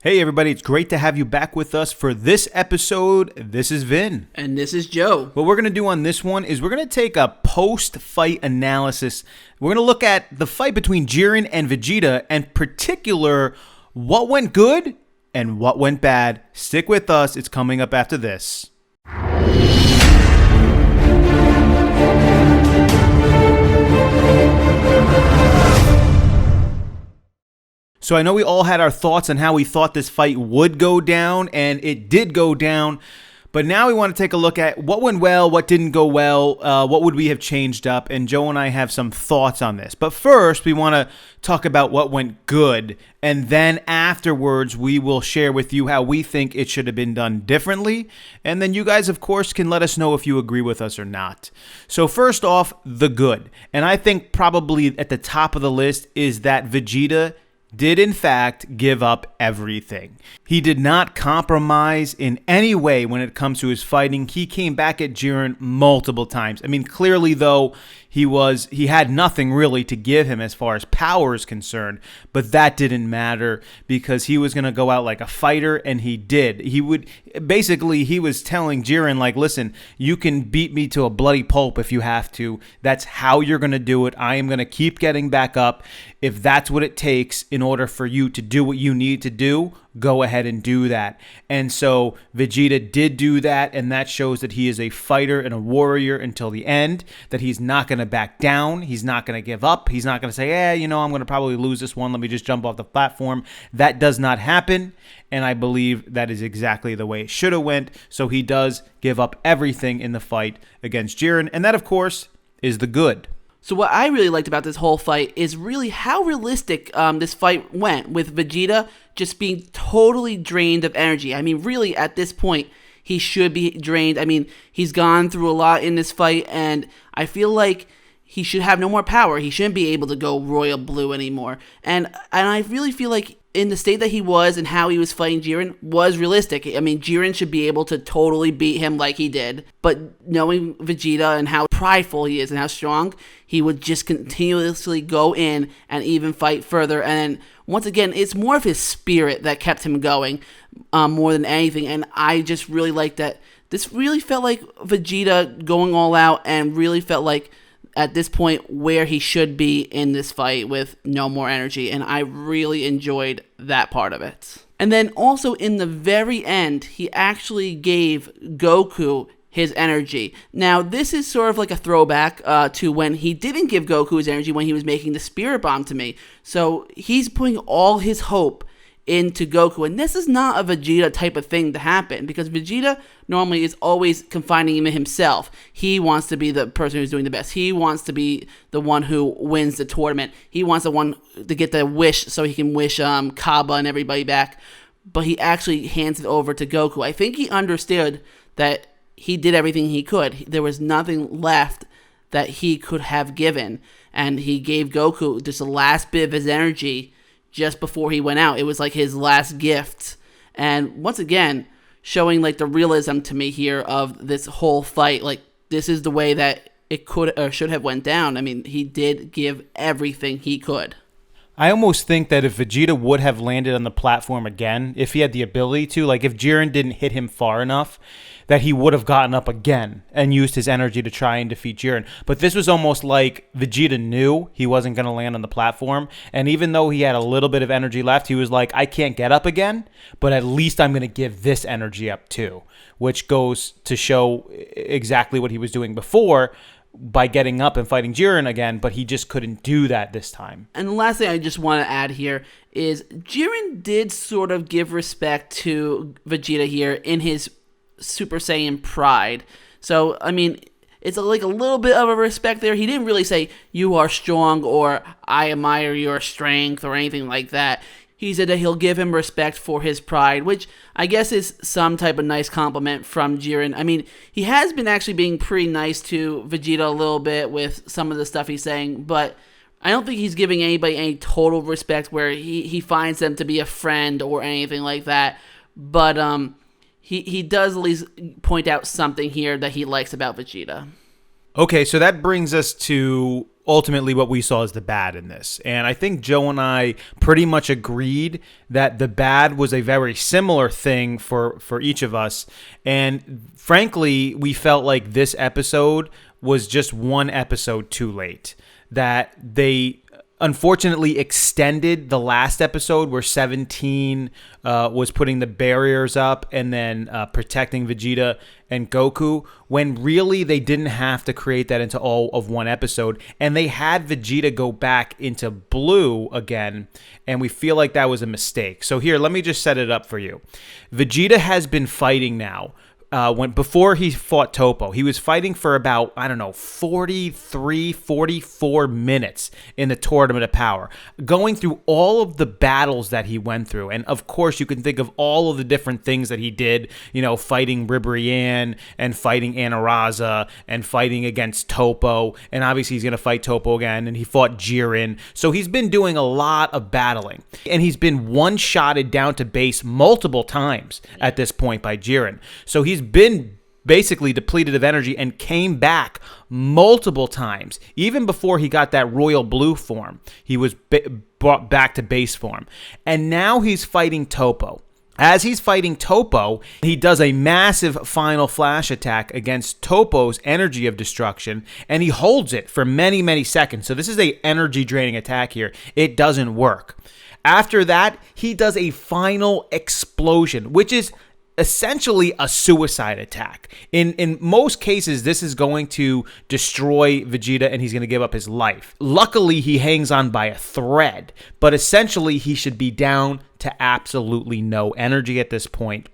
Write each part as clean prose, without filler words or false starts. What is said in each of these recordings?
Hey everybody, it's great to have you back with us for this episode. This is Vin. And this is Joe. What we're going to do on this one is we're going to take a post-fight analysis. We're going to look at the fight between Jiren and Vegeta, and in particular, what went good and what went bad. Stick with us. It's coming up after this. So I know we all had our thoughts on how we thought this fight would go down, and it did go down. But now we want to take a look at what went well, what didn't go well, what would we have changed up, and Joe and I have some thoughts on this. But first, we want to talk about what went good, and then afterwards, we will share with you how we think it should have been done differently, and then you guys, of course, can let us know if you agree with us or not. So first off, the good. And I think probably at the top of the list is that Vegeta did in fact give up everything. He did not compromise in any way when it comes to his fighting. He came back at Jiren multiple times. I mean, clearly though, he had nothing really to give him as far as power is concerned, but that didn't matter because he was going to go out like a fighter, and he did. He was telling Jiren, like, listen, you can beat me to a bloody pulp if you have to. That's how you're going to do it. I am going to keep getting back up. If that's what it takes in order for you to do what you need to do, go ahead and do that. And so Vegeta did do that, and that shows that he is a fighter and a warrior until the end, that he's not going to back down. He's not going to give up. He's not going to say, I'm going to probably lose this one. Let me just jump off the platform. That does not happen, and I believe that is exactly the way it should have went. So he does give up everything in the fight against Jiren, and that, of course, is the good. So what I really liked about this whole fight is really how realistic this fight went, with Vegeta just being totally drained of energy. I mean, really, at this point, he should be drained. I mean, he's gone through a lot in this fight, and I feel like he should have no more power. He shouldn't be able to go royal blue anymore. And I really feel like in the state that he was and how he was fighting Jiren was realistic. I mean, Jiren should be able to totally beat him like he did. But knowing Vegeta and how prideful he is and how strong, he would just continuously go in and even fight further. And then, once again, it's more of his spirit that kept him going more than anything. And I just really like that. This really felt like Vegeta going all out, and really felt like at this point where he should be in this fight with no more energy, and I really enjoyed that part of it. And then also in the very end, he actually gave Goku his energy. Now, this is sort of like a throwback to when he didn't give Goku his energy when he was making the Spirit Bomb to me. So he's putting all his hope into Goku, and this is not a Vegeta type of thing to happen, because Vegeta normally is always confining him in himself. He wants to be the person who's doing the best. He wants to be the one who wins the tournament. He wants the one to get the wish so he can wish Kaba and everybody back, but he actually hands it over to Goku. I think he understood that he did everything he could. There was nothing left that he could have given, and he gave Goku just the last bit of his energy just before he went out. It was like his last gift. And once again, showing like the realism to me here of this whole fight. Like, this is the way that it could or should have went down. I mean, he did give everything he could. I almost think that if Vegeta would have landed on the platform again, if he had the ability to, like if Jiren didn't hit him far enough, that he would have gotten up again and used his energy to try and defeat Jiren. But this was almost like Vegeta knew he wasn't going to land on the platform, and even though he had a little bit of energy left, he was like, I can't get up again, but at least I'm going to give this energy up too, which goes to show exactly what he was doing before, by getting up and fighting Jiren again, but he just couldn't do that this time. And the last thing I just want to add here is Jiren did sort of give respect to Vegeta here in his Super Saiyan pride. So, I mean, it's like a little bit of a respect there. He didn't really say, you are strong, or I admire your strength, or anything like that. He said that he'll give him respect for his pride, which I guess is some type of nice compliment from Jiren. I mean, he has been actually being pretty nice to Vegeta a little bit with some of the stuff he's saying, but I don't think he's giving anybody any total respect where he finds them to be a friend or anything like that. But he does at least point out something here that he likes about Vegeta. Okay, so that brings us to ultimately what we saw as the bad in this. And I think Joe and I pretty much agreed that the bad was a very similar thing for each of us. And frankly, we felt like this episode was just one episode too late. That they unfortunately extended the last episode where 17 was putting the barriers up and then protecting Vegeta and Goku, when really they didn't have to create that into all of one episode. And they had Vegeta go back into blue again, and we feel like that was a mistake. So here, let me just set it up for you. Vegeta has been fighting now. Before he fought Topo, he was fighting for about, 43, 44 minutes in the Tournament of Power, going through all of the battles that he went through. And of course, you can think of all of the different things that he did, fighting Ribrianne and fighting Anaraza and fighting against Topo. And obviously, he's going to fight Topo again. And he fought Jiren. So he's been doing a lot of battling. And he's been one-shotted down to base multiple times at this point by Jiren. So he's been basically depleted of energy and came back multiple times. Even before he got that royal blue form, he was brought back to base form. And now he's fighting Topo. As he's fighting Topo, he does a massive final flash attack against Topo's energy of destruction, and he holds it for many, many seconds. So this is a energy draining attack here. It doesn't work. After that, he does a final explosion, which is essentially a suicide attack. In most cases, this is going to destroy Vegeta and he's going to give up his life. Luckily, he hangs on by a thread, but essentially he should be down to absolutely no energy at this point.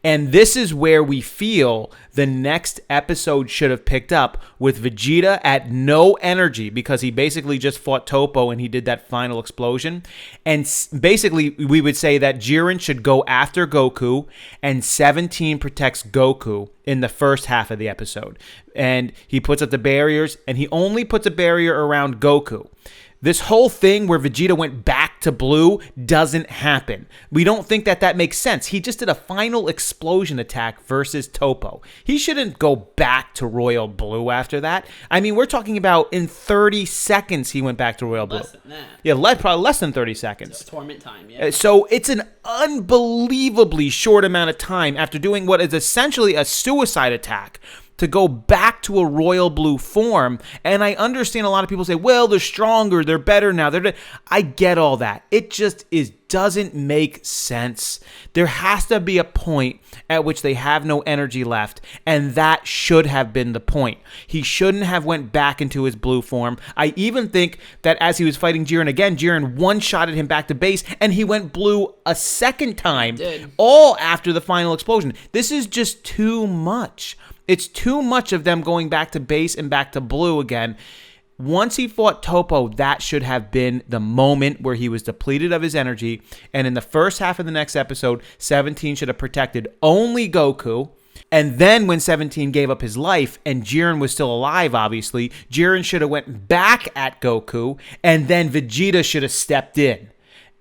And this is where we feel the next episode should have picked up, with Vegeta at no energy because he basically just fought Topo and he did that final explosion. And basically, we would say that Jiren should go after Goku and 17 protects Goku in the first half of the episode. And he puts up the barriers, and he only puts a barrier around Goku. This whole thing where Vegeta went back to blue doesn't happen. We don't think that makes sense. He just did a final explosion attack versus Topo. He shouldn't go back to royal blue after that. I mean, we're talking about in 30 seconds he went back to royal blue. Less than that. Yeah, probably less than 30 seconds. So torment time, yeah. So it's an unbelievably short amount of time after doing what is essentially a suicide attack to go back to a royal blue form. And I understand a lot of people say, well, they're stronger, they're better now. I get all that. It just doesn't make sense. There has to be a point at which they have no energy left, and that should have been the point. He shouldn't have went back into his blue form. I even think that as he was fighting Jiren again, Jiren one-shotted him back to base, and he went blue a second time, all after the final explosion. This is just too much. It's too much of them going back to base and back to blue again. Once he fought Topo, that should have been the moment where he was depleted of his energy. And in the first half of the next episode, 17 should have protected only Goku. And then when 17 gave up his life and Jiren was still alive, obviously, Jiren should have went back at Goku, and then Vegeta should have stepped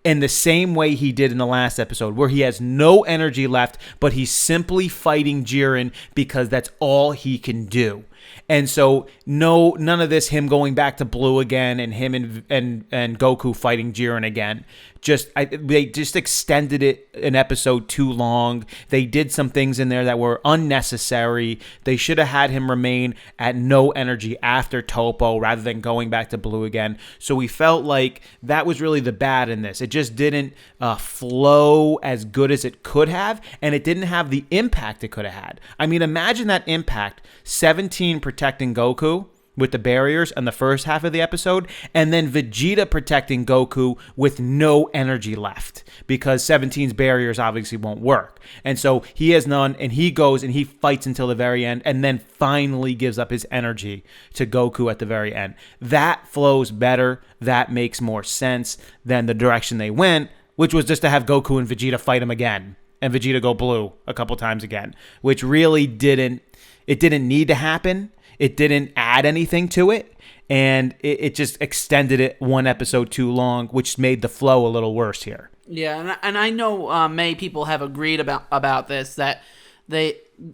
in the same way he did in the last episode, where he has no energy left, but he's simply fighting Jiren because that's all he can do. And so none of this, him going back to blue again and him and Goku fighting Jiren again. They just extended it an episode too long. They did some things in there that were unnecessary. They should have had him remain at no energy after Topo rather than going back to blue again. So we felt like that was really the bad in this. It just didn't flow as good as it could have, and it didn't have the impact it could have had. I mean, imagine that impact. 17 protecting Goku with the barriers in the first half of the episode, and then Vegeta protecting Goku with no energy left because 17's barriers obviously won't work. And so he has none, and he goes and he fights until the very end, and then finally gives up his energy to Goku at the very end. That flows better. That makes more sense than the direction they went, which was just to have Goku and Vegeta fight him again, and Vegeta go blue a couple times again, which really didn't need to happen. It didn't add anything to it, and it just extended it one episode too long, which made the flow a little worse here. Yeah, and I know many people have agreed about this, that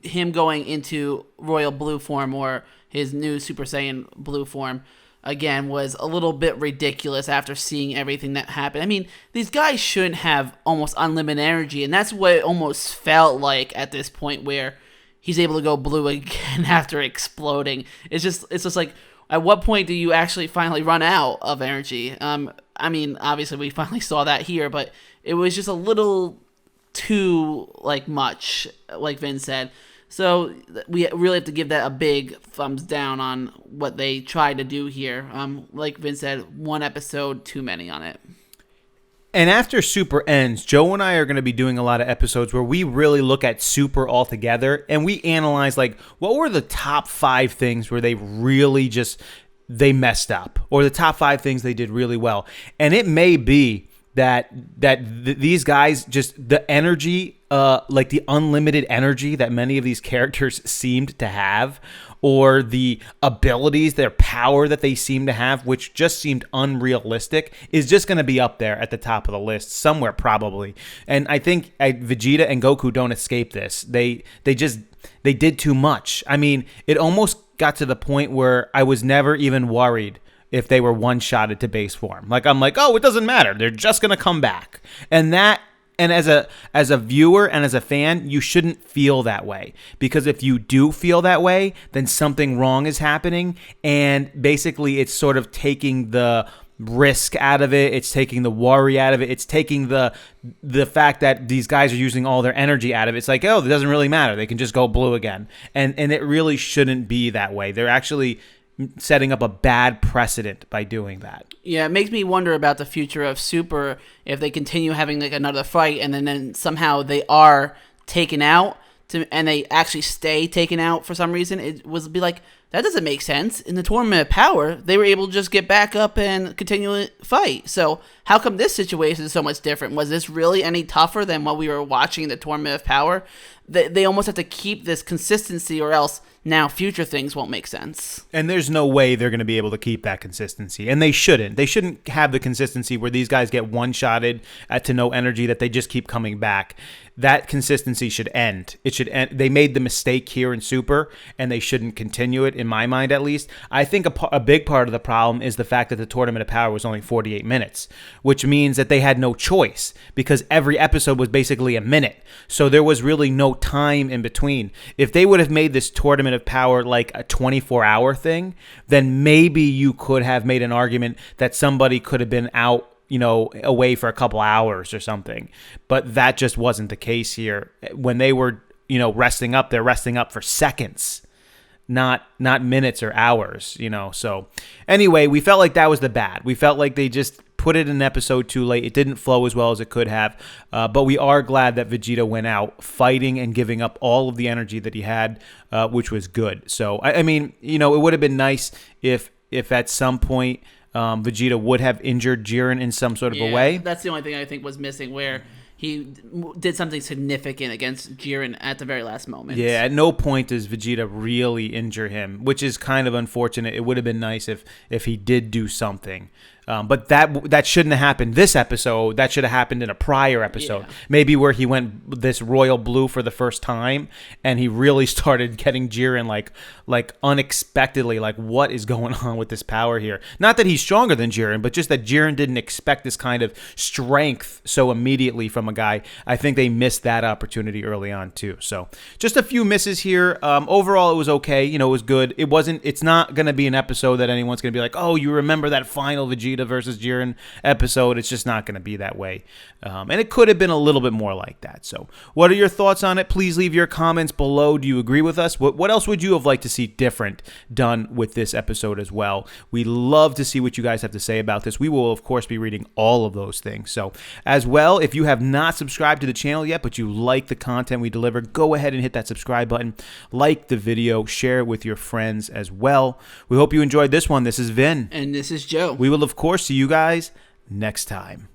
him going into Royal Blue form or his new Super Saiyan Blue form again, was a little bit ridiculous after seeing everything that happened. I mean, these guys shouldn't have almost unlimited energy, and that's what it almost felt like at this point where he's able to go blue again after exploding. It's just like, at what point do you actually finally run out of energy? I mean, obviously we finally saw that here, but it was just a little too, like, much, like Vin said. So we really have to give that a big thumbs down on what they tried to do here. Like Vin said, one episode too many on it. And after Super ends, Joe and I are going to be doing a lot of episodes where we really look at Super altogether, and we analyze, like, what were the top 5 things where they really just, they messed up, or the top 5 things they did really well. And it may be that these guys, just the energy, like the unlimited energy that many of these characters seemed to have, or the abilities, their power that they seem to have, which just seemed unrealistic, is just going to be up there at the top of the list somewhere probably. And I think Vegeta and Goku don't escape this. They did too much. I mean, it almost got to the point where I was never even worried if they were one-shotted to base form. Like, I'm like, oh, it doesn't matter. They're just going to come back. And as a viewer and as a fan, you shouldn't feel that way. Because if you do feel that way, then something wrong is happening. And basically, it's sort of taking the risk out of it. It's taking the worry out of it. It's taking the fact that these guys are using all their energy out of it. It's like, oh, it doesn't really matter. They can just go blue again. And it really shouldn't be that way. They're actually setting up a bad precedent by doing that. Yeah, it makes me wonder about the future of Super if they continue having like another fight and then somehow they are taken out and they actually stay taken out for some reason. It was be like, that doesn't make sense. In the Tournament of Power, they were able to just get back up and continue to fight. So how come this situation is so much different? Was this really any tougher than what we were watching in the Tournament of Power? They almost have to keep this consistency or else now future things won't make sense. And there's no way they're going to be able to keep that consistency. And they shouldn't. They shouldn't have the consistency where these guys get one-shotted to no energy that they just keep coming back. That consistency should end. It should end. They made the mistake here in Super, and they shouldn't continue it, in my mind at least. I think a big part of the problem is the fact that the Tournament of Power was only 48 minutes, which means that they had no choice because every episode was basically a minute. So there was really no time in between. If they would have made this Tournament of Power like a 24-hour thing, then maybe you could have made an argument that somebody could have been out, away for a couple hours or something. But that just wasn't the case here. When they were, resting up, they're resting up for seconds, not minutes or hours, So anyway, we felt like that was the bad. We felt like they just put it in an episode too late. It didn't flow as well as it could have. But we are glad that Vegeta went out fighting and giving up all of the energy that he had, which was good. So, I mean, it would have been nice if at some point Vegeta would have injured Jiren in some sort of a way. That's the only thing I think was missing, where he did something significant against Jiren at the very last moment. Yeah, at no point does Vegeta really injure him, which is kind of unfortunate. It would have been nice if he did do something. But that shouldn't have happened this episode. That should have happened in a prior episode. Yeah. Maybe where he went this royal blue for the first time, and he really started getting Jiren like unexpectedly. Like, what is going on with this power here? Not that he's stronger than Jiren, but just that Jiren didn't expect this kind of strength so immediately from a guy. I think they missed that opportunity early on too. So just a few misses here. Overall, it was okay. It was good. It's not going to be an episode that anyone's going to be like, oh, you remember that final Vegeta versus Jiren episode. It's just not going to be that way. And it could have been a little bit more like that. So what are your thoughts on it? Please leave your comments below. Do you agree with us? What else would you have liked to see different done with this episode as well? We love to see what you guys have to say about this. We will, of course, be reading all of those things. So as well, if you have not subscribed to the channel yet, but you like the content we deliver, go ahead and hit that subscribe button. Like the video. Share it with your friends as well. We hope you enjoyed this one. This is Vin. And this is Joe. We will, of course, see you guys next time.